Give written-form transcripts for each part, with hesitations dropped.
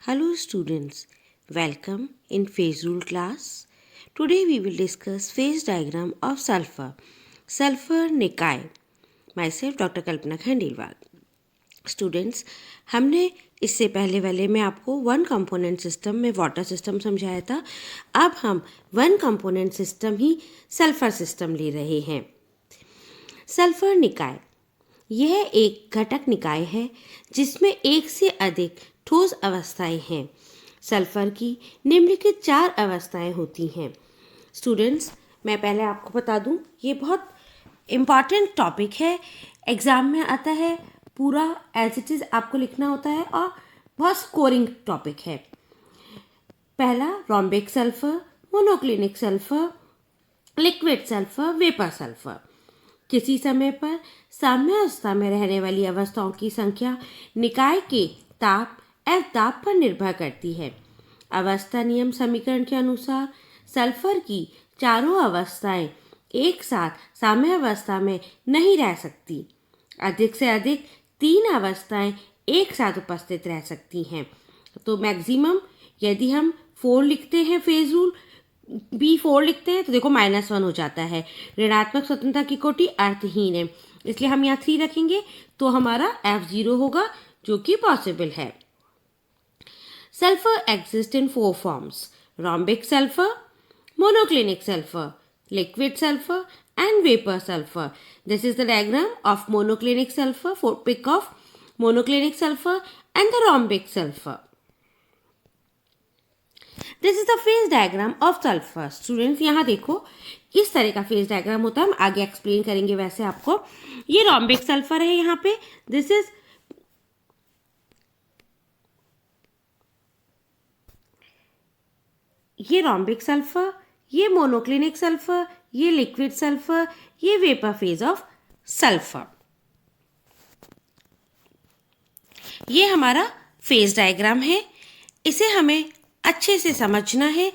Hello students, welcome in phase rule class. Today we will discuss phase diagram of sulfur. Sulfur निकाय. Myself Dr. कल्पना Khandelwal. Students, हमने इससे पहले वाले में आपको वन कंपोनेंट सिस्टम में वाटर सिस्टम समझाया था. अब हम वन कंपोनेंट सिस्टम ही सल्फर सिस्टम ले रहे हैं. सल्फर निकाय यह एक घटक निकाय है जिसमें एक से अधिक ठोस अवस्थाएं हैं. सल्फर की निम्नलिखित 4 अवस्थाएं होती हैं. स्टूडेंट्स, मैं पहले आपको बता दूं, ये बहुत इम्पॉर्टेंट टॉपिक है. एग्ज़ाम में आता है, पूरा एज इट इज़ आपको लिखना होता है और बहुत स्कोरिंग टॉपिक है. पहला rhombic sulphur, monoclinic sulphur, liquid sulphur, vapour sulphur. किसी समय पर साम्यावस्था में रहने वाली अवस्थाओं की संख्या निकाय के ताप एवं दाब पर निर्भर करती है. अवस्था नियम समीकरण के अनुसार सल्फर की चारों अवस्थाएं एक साथ साम्यावस्था में नहीं रह सकती. अधिक से अधिक 3 अवस्थाएं एक साथ उपस्थित रह सकती हैं. तो मैक्सिमम यदि हम 4 लिखते हैं, फेज रूल B4 लिखते हैं तो देखो -1 हो जाता है. ऋणात्मक स्वतंत्रता की कोटि अर्थहीन है, इसलिए हम यहाँ 3 रखेंगे तो हमारा F0 होगा, जो कि पॉसिबल है. Sulfur exists in 4 forms: rhombic sulfur, monoclinic sulfur, liquid sulfur, and vapor sulfur. This is the diagram of monoclinic sulfur, for pick of monoclinic sulfur and the rhombic sulfur. This is the phase diagram of sulfur. Students, यहाँ देखो इस तरह का phase diagram होता है. हम आगे explain करेंगे वैसे आपको. ये rhombic sulfur है यहाँ पे. This is ये रोम्बिक सल्फर, ये मोनोक्लिनिक सल्फर, ये लिक्विड सल्फर, ये वेपर फेज ऑफ सल्फर. ये हमारा फेज डायग्राम है. इसे हमें अच्छे से समझना है.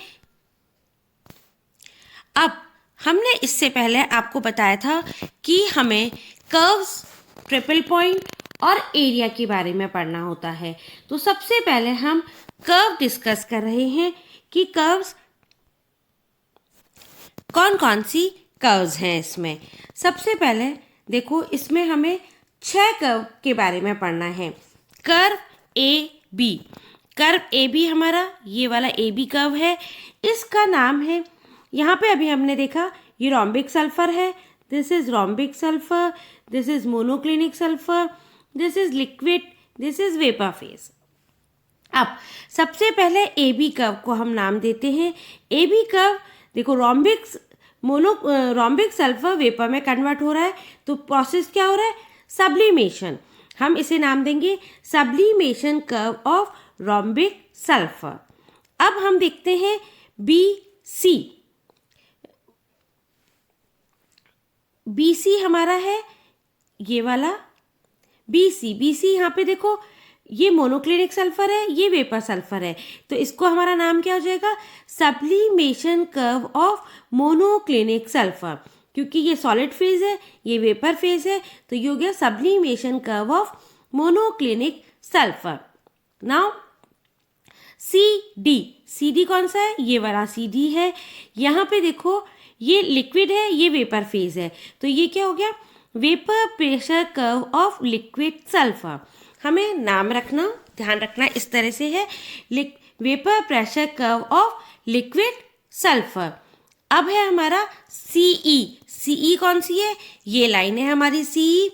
अब हमने इससे पहले आपको बताया था कि हमें कर्व्स, ट्रिपल पॉइंट और एरिया के बारे में पढ़ना होता है. तो सबसे पहले हम कर्व डिस्कस कर रहे हैं कि कर्व्स कौन कौन सी कर्व्स हैं इसमें. सबसे पहले देखो, इसमें हमें 6 कर्व के बारे में पढ़ना है. Curve A B. Curve A B हमारा ये वाला ए बी कर्व है. इसका नाम है, यहाँ पे अभी हमने देखा, ये रोम्बिक सल्फर है. This is rhombic sulphur, this is monoclinic sulphur, this is liquid, this is vapour phase. अब सबसे पहले ए बी कर्व को हम नाम देते हैं. ए बी कर्व देखो, रोम्बिक सल्फर वेपर में कन्वर्ट हो रहा है. तो प्रोसेस क्या हो रहा है? सब्लिमेशन. हम इसे नाम देंगे sublimation curve of rhombic sulphur. अब हम देखते हैं बी सी. बी सी हमारा है ये वाला बी सी. बी सी यहाँ पे देखो, ये मोनोक्लिनिक सल्फर है, ये वेपर सल्फर है. तो इसको हमारा नाम क्या हो जाएगा? Sublimation curve of monoclinic sulphur. क्योंकि ये सॉलिड फेज है, ये वेपर फेज है, तो ये हो गया sublimation curve of monoclinic sulphur. Now C D. C D कौन सा है? ये वाला सी डी है. यहाँ पे देखो, ये लिक्विड है, ये वेपर फेज है. तो ये क्या हो गया? Vapour pressure curve of liquid sulphur. हमें नाम रखना, ध्यान रखना इस तरह से है, vapour pressure curve of liquid sulphur. अब है हमारा सीई. सीई कौन सी है? ये लाइन है हमारी सीई.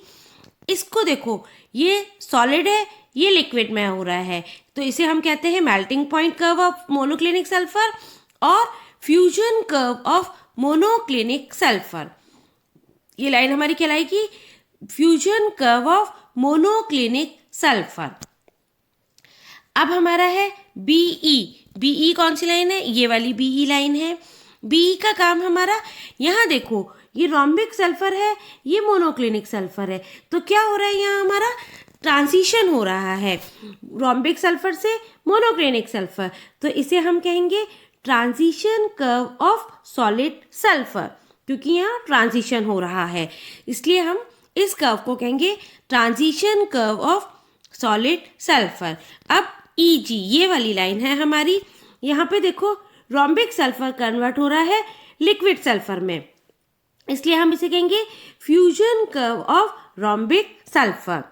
इसको देखो, ये सॉलिड है, ये लिक्विड में हो रहा है, तो इसे हम कहते हैं melting point curve of monoclinic sulphur और fusion curve of monoclinic sulphur. ये लाइन हमारी कहलाएगी fusion curve of monoclinic sulphur. अब हमारा है बीई. बीई कौन सी लाइन है? ये वाली बीई लाइन है. बीई का काम हमारा, यहाँ देखो, ये रोम्बिक सल्फर है, ये मोनोक्लिनिक सल्फर है. तो क्या हो रहा है? यहाँ हमारा ट्रांजिशन हो रहा है रोम्बिक सल्फर से मोनोक्लिनिक सल्फर. तो इसे हम कहेंगे transition curve of solid sulphur, क्योंकि यहाँ ट्रांजिशन हो रहा है, इसलिए हम इस कर्व को कहेंगे transition curve of solid sulphur. अब Eg, ये वाली लाइन है हमारी। यहाँ पे देखो रोम्बिक सल्फर कन्वर्ट हो रहा है लिक्विड सल्फर में, इसलिए हम इसे कहेंगे fusion curve of rhombic sulphur.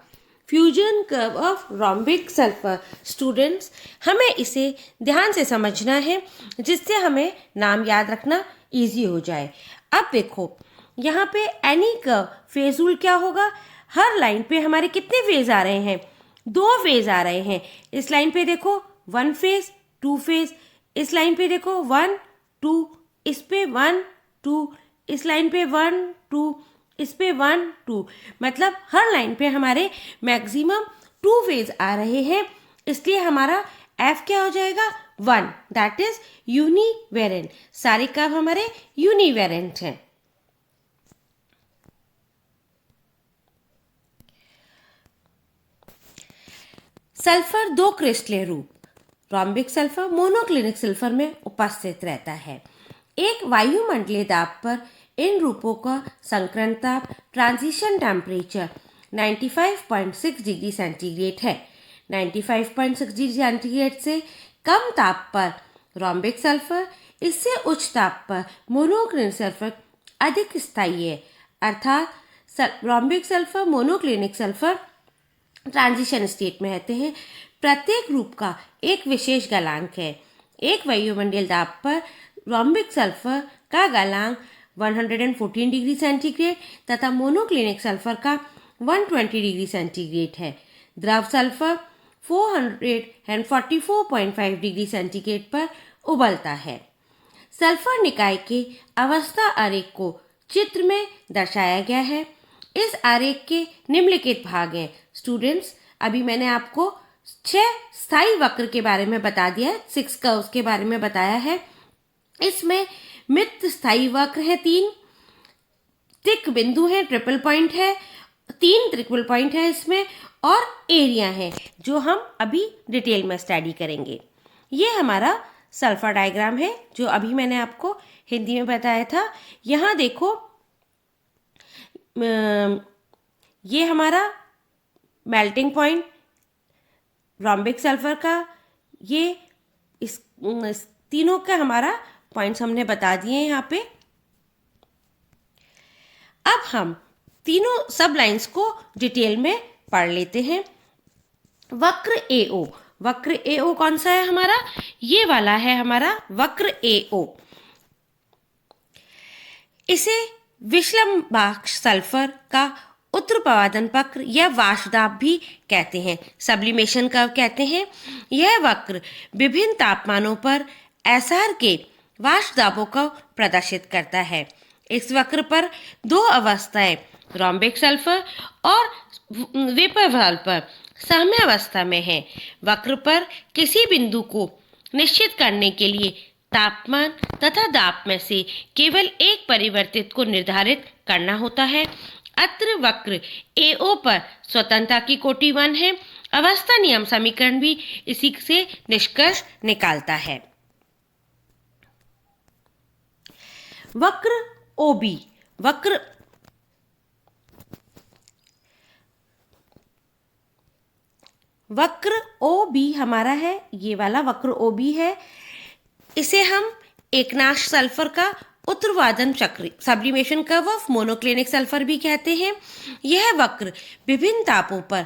Fusion curve of rhombic sulphur. Students, हमें इसे ध्यान से समझना है जिससे हमें नाम याद रखना इजी हो जाए। अब देखो यहाँ पे एनी कर्व फेज रूल क्या होगा, हर लाइन पे हमारे कितने फेज आ रहे हैं, 2 फेज आ रहे हैं। इस लाइन पे देखो 1 फेज 2 फेज, इस लाइन पे देखो 1 2, इस पे 1 2, इस लाइन पे 1 2, इस पे 1 2, मतलब हर लाइन पे हमारे मैक्सिमम 2 फेज आ रहे हैं, इसलिए हमारा एफ क्या हो जाएगा 1, दैट इज यूनिवेरेंट। सारे कर्व हमारे यूनिवेरेंट हैं। सल्फर 2 क्रिस्टलीय रूप रोम्बिक सल्फर मोनोक्लिनिक सल्फर में उपस्थित रहता है। एक वायुमंडलीय दाब पर इन रूपों का संकरण ताप ट्रांजिशन टेम्परेचर 95.6 डिग्री सेंटीग्रेड है। 95.6 डिग्री सेंटीग्रेड से कम ताप पर रोम्बिक सल्फर, इससे उच्च ताप पर मोनोक्लिनिक सल्फर अधिक स्थायी है, अर्थात rhombic sulphur monoclinic sulphur transition state में रहते हैं। प्रत्येक रूप का एक विशेष गलांक है। एक वायुमंडलीय दाब पर रोम्बिक सल्फर का गलांक 114 डिग्री सेंटीग्रेड तथा मोनोक्लिनिक सल्फर का 120 डिग्री सेंटीग्रेड है। द्रव सल्फर 444.5 डिग्री सेंटीग्रेड पर उबलता है। सल्फर निकाय के अवस्था आरेख को चित्र में दर्शाया गया है। इस आरेख के निम्नलिखित भाग हैं। स्टूडेंट्स, अभी मैंने आपको 6 स्थायी वक्र के बारे में बता दिया है, 6 कर्व्स के बारे में बताया है। इसमें मित्र स्थायी वक्र है 3, तिक बिंदु है, ट्रिपल पॉइंट है, 3 ट्रिपल पॉइंट है इसमें, और एरिया है जो हम अभी डिटेल में स्टडी करेंगे। ये हमारा सल्फर डायग्राम है जो अभी मैंने आपको हिंदी में बताया था। यहाँ देखो ये हमारा मेल्टिंग पॉइंट रोम्बिक सल्फर का, ये इस तीनों का हमारा पॉइंट्स हमने बता दिए यहाँ पे। अब हम तीनों सब लाइंस को डिटेल में पढ़ लेते हैं। वक्र एओ, वक्र एओ कौन सा है हमारा, ये वाला है हमारा वक्र एओ। इसे विषलंबाक्ष सल्फर का उत्तरपवादन वक्र या वाष्पदाब भी कहते हैं, सब्लिमेशन कर्व कहते हैं। यह वक्र विभिन्न तापमानों पर एसआर के वाष्पदाबों को प्रदर्शित करता है। इस वक्र पर 2 अवस्थाएं रोम्बिक सल्फर और वेपर सल्फर साम्य अवस्था में है। वक्र पर किसी बिंदु को निश्चित करने के लिए तापमान तथा दाब में से केवल एक परिवर्तित को निर्धारित करना होता है। अत्र वक्र एओ पर स्वतंत्रता की कोटि 1 है। अवस्था नियम समीकरण भी इसी से निष्कर्ष निकालता है। वक्र ओबी, वक्र ओबी हमारा है, ये वाला वक्र ओबी है। इसे हम एकनाश सल्फर का उत्तरवादन चक्र sublimation curve of monoclinic sulphur भी कहते हैं। यह वक्र विभिन्न तापों पर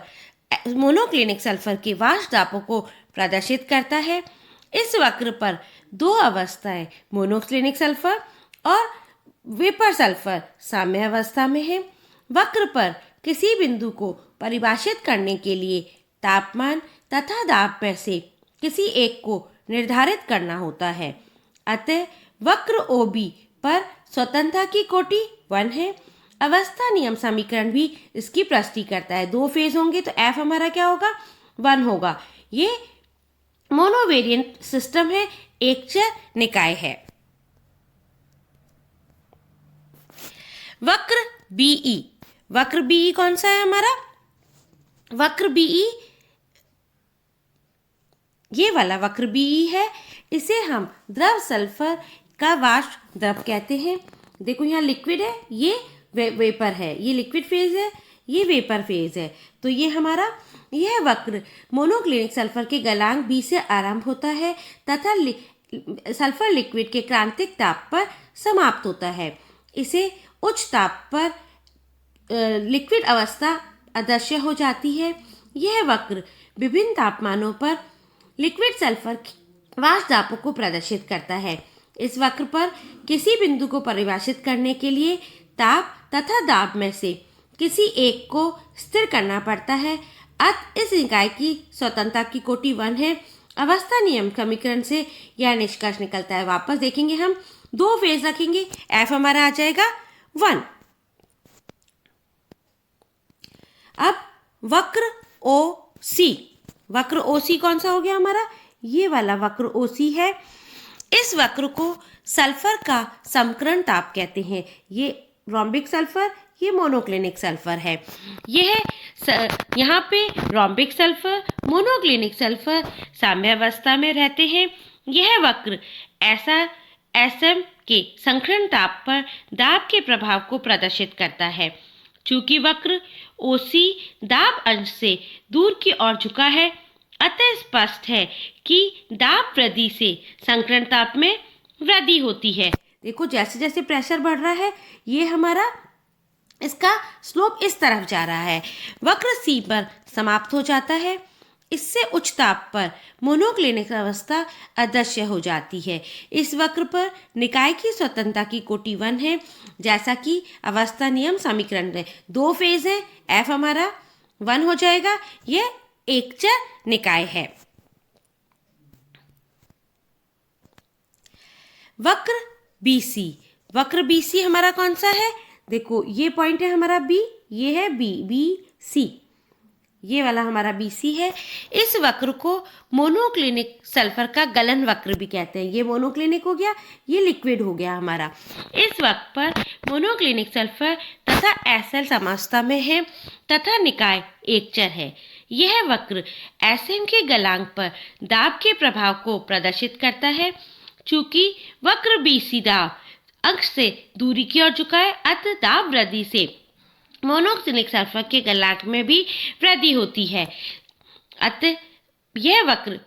मोनोक्लिनिक सल्फर के वाष्प दाबों को प्रदर्शित करता है। इस वक्र पर 2 अवस्थाएं मोनोक्लिनिक सल्फर और वेपर सल्फर साम्य अवस्था में है। वक्र पर किसी बिंदु को परिभाषित करने के लिए तापमान तथा दाब में से किसी एक को निर्धारित करना होता है। अतः वक्र ओबी पर स्वतंत्रता की कोटि 1 है। अवस्था नियम समीकरण भी इसकी पुष्टि करता है। 2 फेज होंगे तो एफ हमारा क्या होगा 1 होगा। ये मोनोवेरिएंट सिस्टम है, एक चर निकाय है। वक्र बीई, वक्र बीई कौन सा है हमारा, वक्र बीई ये वाला वक्र बीई है। इसे हम द्रव सल्फर का वाष्प द्रव कहते हैं। देखो यहाँ लिक्विड है, ये वेपर है, ये लिक्विड फेज है, ये वेपर फेज है। तो ये हमारा यह वक्र मोनोक्लिनिक सल्फर के गलांक बी से आरंभ होता है तथा सल्फर लिक्विड के क्रांतिक ताप पर समाप्त होता है। इसे उच्च ताप पर लिक्विड अवस्था अदृश्य हो जाती है। यह वक्र विभिन्न तापमानों पर लिक्विड सल्फर वाष्प दाबों को प्रदर्शित करता है। इस वक्र पर किसी बिंदु को परिभाषित करने के लिए ताप तथा दाब में से किसी एक को स्थिर करना पड़ता है। अतः इस निकाय की स्वतंत्रता की कोटि 1 है। अवस्था नियम समीकरण से यह निष्कर्ष निकलता है। वापस देखेंगे, हम 2 फेज रखेंगे, एफ हमारा आ जाएगा 1। अब वक्र ओ सी कौन सा हो गया हमारा? ये वाला वक्र ओ सी है। इस वक्र को सल्फर का समकरण ताप कहते हैं। ये रोम्बिक सल्फर, ये मोनोक्लिनिक सल्फर है। यहाँ पे रोम्बिक सल्फर, मोनोक्लिनिक सल्फर साम्यावस्था में रहते हैं। यह वक्र एसएम के संकरण ताप पर दाब के प्रभाव को प्रदर्शित करता है। चूंकि वक्र ओसी दाब अंश से दूर की ओर झुका है, अतः स्पष्ट है कि दाब वृद्धि से संकरण ताप में वृद्धि होती है। देखो, जैसे जैसे प्रेशर बढ़ रहा है, ये हमारा इसका स्लोप इस तरफ जा रहा है। वक्र सी पर समाप्त हो जाता है। इससे उच्च ताप पर मोनोक्लिनिक अवस्था अदृश्य हो जाती है। इस वक्र पर निकाय की स्वतंत्रता की कोटि 1 है, जैसा कि अवस्था नियम समीकरण में 2 फेज है। एफ हमारा 1 हो जाएगा। यह एकचर निकाय है। वक्र बीसी हमारा कौन सा है? देखो, ये पॉइंट है हमारा बी, ये है बी सी, ये वाला हमारा बी सी है। इस वक्र को मोनोक्लिनिक सल्फर का गलन वक्र भी कहते हैं। ये मोनोक्लिनिक हो गया, ये लिक्विड हो गया हमारा। इस वक्र पर मोनोक्लिनिक सल्फर तथा एसएल समावस्था में है तथा निकाय एकचर है। यह वक्र एसएम के गलांक पर दाब के प्रभाव को प्रदर्शित करता है। चूंकि वक्र बीसी दाब अंश से दूरी की ओर झुका है, अतः दाब वृद्धि से मोनोक्लिनिक सल्फर के गलांक में भी वृद्धि होती है। अतः यह वक्र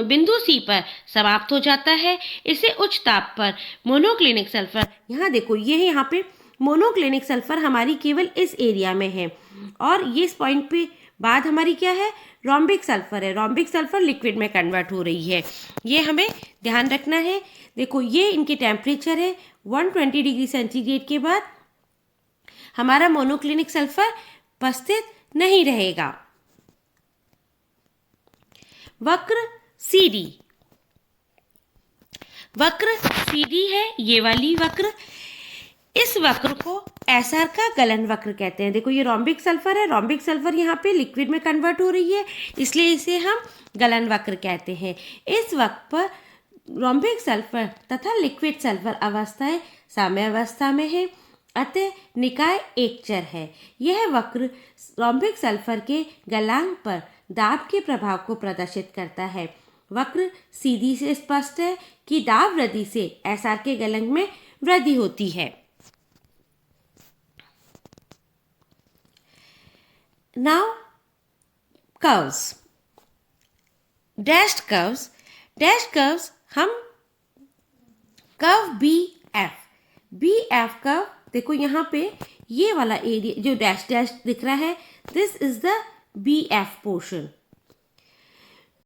बिंदु सी पर समाप्त हो जाता है। इसे उच्च ताप पर मोनोक्लिनिक सल्फर, यहाँ देखो, ये है, यहाँ पे मोनोक्लिनिक सल्फर हमारी केवल इस एरिया में है, और ये इस पॉइंट पे बाद हमारी क्या है? रोम्बिक सल्फर है। रोम्बिक सल्फर लिक्विड में कन्वर्ट हो रही है। ये हमें ध्यान रखना है। देखो, ये इनके टेम्परेचर है 120 डिग्री सेंटीग्रेड के बाद हमारा मोनोक्लिनिक सल्फर उपस्थित नहीं रहेगा। वक्र सीडी है, ये वाली वक्र। इस वक्र को एसआर का गलन वक्र कहते हैं। देखो, ये रोम्बिक सल्फर है। रोम्बिक सल्फर यहाँ पे लिक्विड में कन्वर्ट हो रही है, इसलिए इसे हम गलन वक्र कहते हैं। इस वक्र पर रोम्बिक सल्फर तथा लिक्विड सल्फर अवस्थाएं साम्यावस्था में है, अतः निकाय एकचर है। यह वक्र रोम्बिक सल्फर के गलांक पर दाब के प्रभाव को प्रदर्शित करता है। वक्र सीधी से स्पष्ट है कि दाब वृद्धि से एसआर के गलांक में वृद्धि होती है। Now curves, dashed curves हम कर्व बी एफ कर्व, देखो यहाँ पे ये वाला एरिया जो डैश दिख रहा है, this is the B F portion.